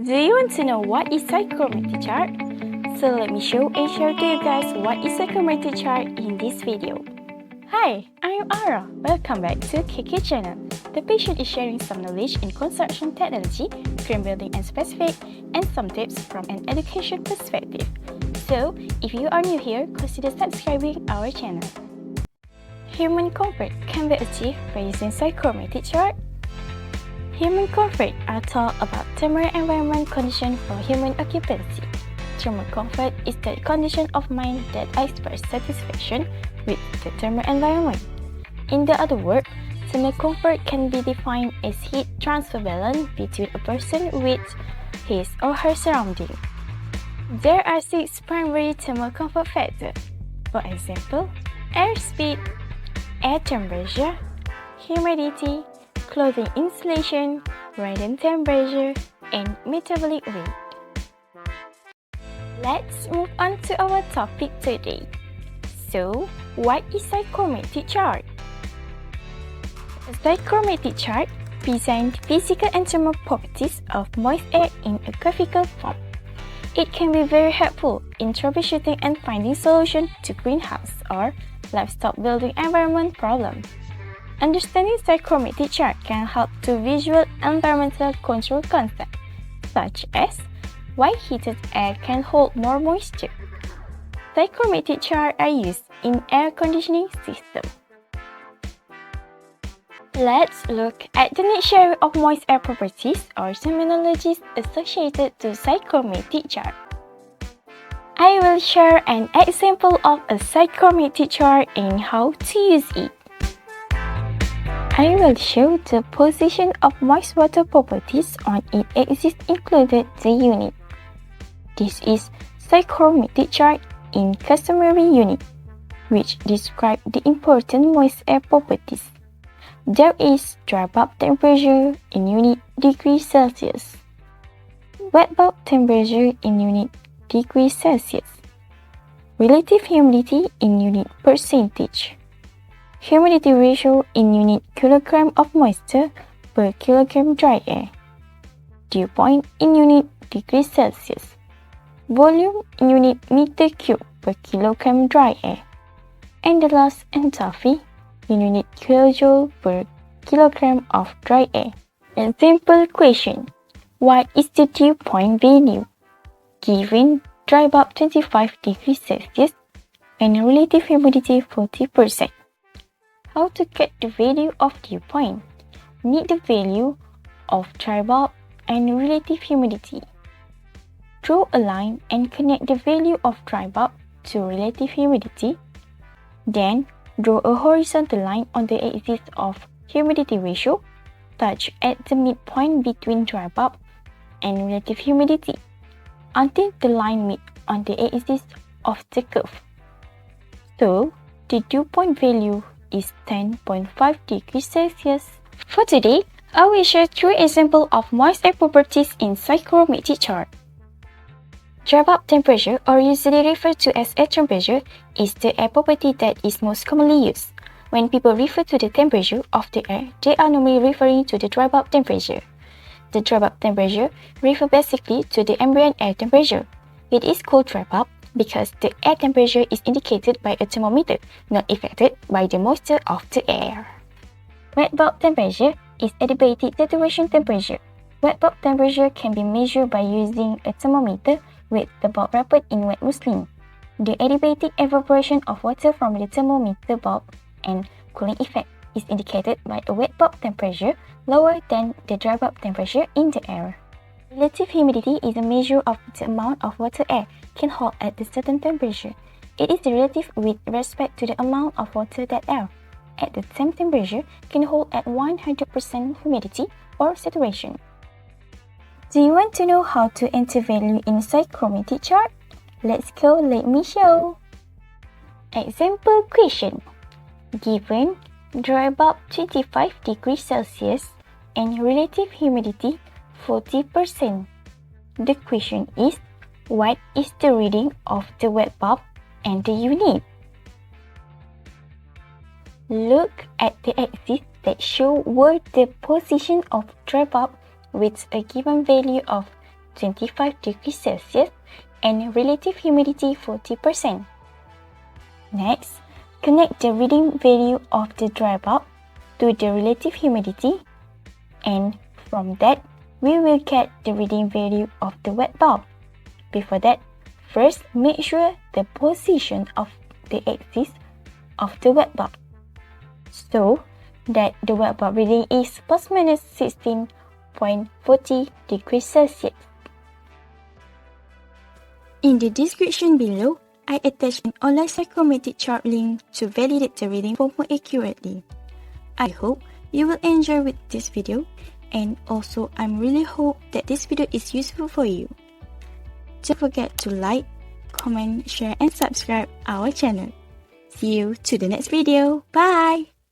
Do you want to know what is psychrometric chart? So let me show and share to you guys what is psychrometric chart in this video. Hi, I'm Ara. Welcome back to KK channel. The patient is sharing some knowledge in construction technology, frame building and specific, and some tips from an education perspective. So, if you are new here, consider subscribing our channel. Human comfort can be achieved by using psychrometric chart. Human comfort are taught about thermal environment condition for human occupancy. Thermal comfort is that condition of mind that expresses satisfaction with the thermal environment. In the other words, thermal comfort can be defined as heat transfer balance between a person with his or her surrounding. There are 6 primary thermal comfort factors. For example, air speed, air temperature, humidity, clothing insulation, radiant temperature, and metabolic rate. Let's move on to our topic today. So, what is psychrometric chart? A psychrometric chart presents physical and thermal properties of moist air in a graphical form. It can be very helpful in troubleshooting and finding solutions to greenhouse or livestock building environment problems. Understanding psychrometric chart can help to visual environmental control concepts, such as why heated air can hold more moisture. Psychrometric charts are used in air conditioning systems. Let's look at the next area of moist air properties or terminologies associated to psychrometric chart. I will share an example of a psychrometric chart and how to use it. I will show the position of moist water properties on its axis included the unit. This is psychrometric chart in customary unit, which describe the important moist air properties. There is dry bulb temperature in unit degrees Celsius, wet bulb temperature in unit degrees Celsius, relative humidity in unit percentage, humidity ratio in unit kilogram of moisture per kilogram dry air, dew point in unit degrees Celsius, volume in unit meter cube per kilogram dry air, and the last enthalpy in unit kilojoule per kilogram of dry air. And simple question: what is the dew point value given dry bulb 25 degrees Celsius and relative humidity 40%? How to get the value of dew point? Need the value of dry bulb and relative humidity. Draw a line and connect the value of dry bulb to relative humidity. Then, draw a horizontal line on the axis of humidity ratio, touch at the midpoint between dry bulb and relative humidity, until the line meets on the axis of the curve. So, the dew point value is 10.5 degrees Celsius. For today, I will share 3 examples of moist air properties in psychrometric chart. Dry bulb temperature, or usually referred to as air temperature, is the air property that is most commonly used. When people refer to the temperature of the air, they are normally referring to the dry bulb temperature. The dry bulb temperature refers basically to the ambient air temperature. It is called dry bulb because the air temperature is indicated by a thermometer, not affected by the moisture of the air. Wet bulb temperature is adiabatic saturation temperature. Wet bulb temperature can be measured by using a thermometer with the bulb wrapped in wet muslin. The adiabatic evaporation of water from the thermometer bulb and cooling effect is indicated by a wet bulb temperature lower than the dry bulb temperature in the air. Relative humidity is a measure of the amount of water air can hold at a certain temperature. It is relative with respect to the amount of water that air, at the same temperature, can hold at 100% humidity or saturation. Do you want to know how to enter value in psychrometric chart? Let's go, let me show. Example question: given dry bulb 25 degrees Celsius and relative humidity 40%. The question is, what is the reading of the wet bulb and the unit? Look at the axis that show where the position of dry bulb with a given value of 25 degrees Celsius and relative humidity 40%. Next, connect the reading value of the dry bulb to the relative humidity, and from that, we will get the reading value of the wet bulb. Before that, first make sure the position of the axis of the wet bulb, so that the wet bulb reading is plus minus 16.40 degrees Celsius. In the description below, I attached an online psychrometric chart link to validate the reading for more accurately. I hope you will enjoy with this video, and also I'm really hope that this video is useful for you. Don't forget to like, comment, share and subscribe our channel. See you to the next video. Bye!